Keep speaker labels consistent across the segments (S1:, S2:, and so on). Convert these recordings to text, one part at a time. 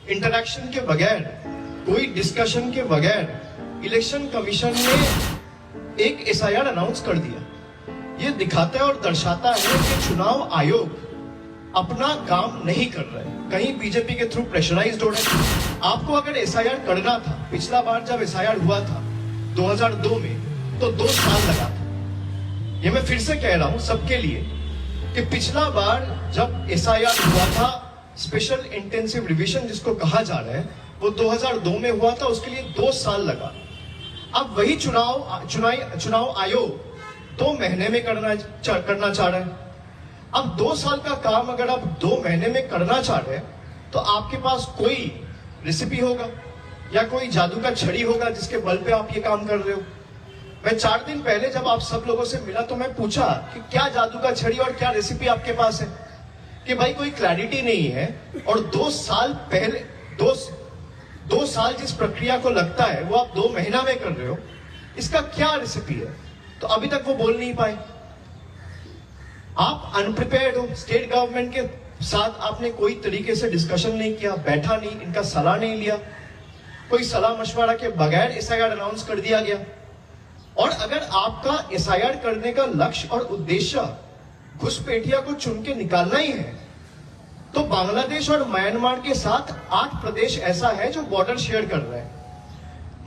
S1: Interaction के बगैर, कोई डिस्कशन के बगैर इलेक्शन कमीशन ने एक एसआईआर अनाउंस कर दिया। ये दिखाता है और दर्शाता है कि चुनाव आयोग अपना काम नहीं कर रहा है, कहीं बीजेपी के थ्रू प्रेशराइज्ड हो रहे हैं। आपको अगर एसआईआर करना था, पिछला बार जब एसआईआर हुआ था 2002 में, तो 2 साल लगा था। ये मैं फिर से कह रहा हूं सबके लिए कि पिछला बार जब एसआईआर हुआ था, स्पेशल इंटेंसिव रिवीजन जिसको कहा जा रहा है, वो 2002 में हुआ था, उसके लिए 2 साल लगा। अब वही चुनाव आयोग 2 महीने में करना चाह रहा है। अब 2 साल का काम अगर आप 2 महीने में करना चाह रहे हैं, तो आपके पास कोई रेसिपी होगा या कोई जादू का छड़ी होगा जिसके बल पे आप ये काम कर रहे हो। मैं 4 दिन पहले जब आप सब लोगों से मिला तो मैं पूछा कि क्या जादू का छड़ी और क्या रेसिपी आपके पास है, कि भाई कोई क्लैरिटी नहीं है और 2 साल पहले 2 साल जिस प्रक्रिया को लगता है वो आप 2 महीना में कर रहे हो, इसका क्या रेसिपी है। तो अभी तक वो बोल नहीं पाए। आप अनप्रिपेयर्ड हो। स्टेट गवर्नमेंट के साथ आपने कोई तरीके से डिस्कशन नहीं किया, बैठा नहीं, इनका सलाह नहीं लिया, कोई सलाह मशवरा के बगैर एसआईआर अनाउंस कर दिया गया। और अगर आपका एसआईआर करने का लक्ष्य और उद्देश्य घुसपैठिया को चुन के निकालना ही है, तो बांग्लादेश और म्यांमार के साथ 8 प्रदेश ऐसा है जो बॉर्डर शेयर कर रहे हैं।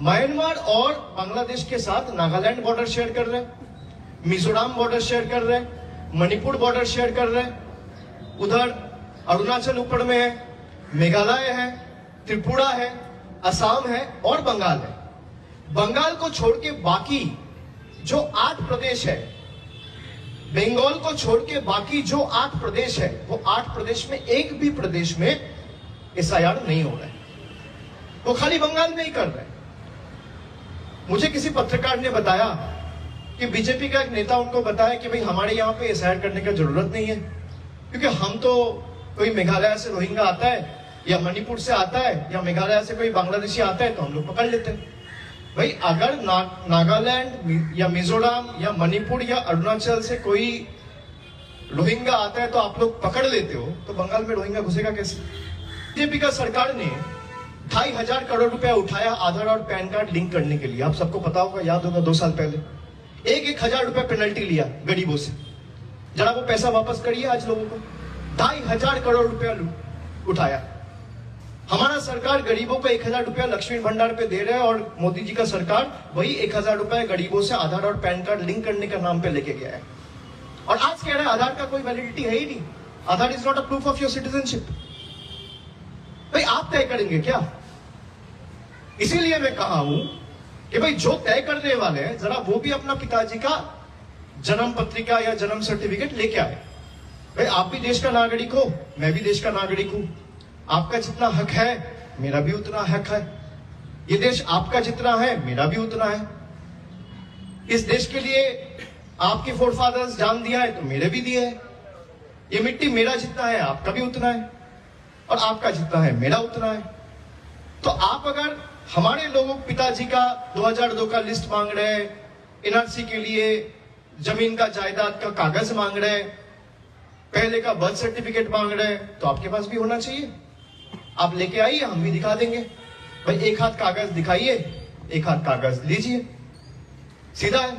S1: म्यांमार और बांग्लादेश के साथ नागालैंड बॉर्डर शेयर कर रहे हैं, मिजोरम बॉर्डर शेयर कर रहे हैं, मणिपुर बॉर्डर शेयर कर रहे हैं, उधर अरुणाचल ऊपर में है, मेघालय है, त्रिपुरा है, असम है और बंगाल है। बंगाल को छोड़ के बाकी जो 8 प्रदेश है, बंगाल को छोड़ के बाकी जो 8 प्रदेश है, वो 8 प्रदेश में एक भी प्रदेश में एसआईआर नहीं हो रहा है। वो खाली बंगाल में ही कर रहे हैं। मुझे किसी पत्रकार ने बताया कि बीजेपी का एक नेता उनको बताया कि भाई हमारे यहाँ पे एसआईआर करने का जरूरत नहीं है, क्योंकि हम तो, कोई मेघालय से रोहिंग्या आता है या मणिपुर से आता है या मेघालय से कोई बांग्लादेशी आता है तो हम लोग पकड़ लेते हैं। भाई अगर नागालैंड या मिजोरम या मणिपुर या अरुणाचल से कोई रोहिंग्या आता है तो आप लोग पकड़ लेते हो, तो बंगाल में रोहिंग्या घुसेगा कैसे। बीजेपी का सरकार ने 2,500 करोड़ रुपया उठाया आधार और पैन कार्ड लिंक करने के लिए। आप सबको पता होगा, याद होगा 2 साल पहले 1,000 रुपया पेनल्टी लिया गरीबों से। जरा वो पैसा वापस करिए आज लोगों को। 2,500 करोड़ रुपया उठाया। हमारा सरकार गरीबों को 1,000 रुपया लक्ष्मी भंडार पे दे रहे हैं और मोदी जी का सरकार वही 1,000 रुपया गरीबों से आधार और पैन कार्ड लिंक करने का नाम पे लेके गया है। और आज कह रहे हैं आधार का कोई वैलिडिटी है ही नहीं, Aadhaar is not a proof of your citizenship. भाई आप तय करेंगे क्या? इसीलिए मैं कहा हूं कि भाई जो तय करने वाले हैं, जरा वो भी अपना पिताजी का जन्म पत्रिका या जन्म सर्टिफिकेट लेके आए। भाई आप भी देश का नागरिक हो, मैं भी देश का नागरिक हूं। आपका जितना हक है मेरा भी उतना हक है। ये देश आपका जितना है मेरा भी उतना है। इस देश के लिए आपके फोरफादर्स जान दिया है तो मेरे भी दिए है। ये मिट्टी मेरा जितना है आपका भी उतना है, और आपका जितना है मेरा उतना है। तो आप अगर हमारे लोगों पिताजी का 2002 का लिस्ट मांग रहे हैं, एनआरसी के लिए जमीन का जायदाद का कागज मांग रहे हैं, पहले का बर्थ सर्टिफिकेट मांग रहे हैं, तो आपके पास भी होना चाहिए। आप लेके आइए, हम भी दिखा देंगे। भाई एक हाथ कागज दिखाइए, एक हाथ कागज लीजिए, सीधा है।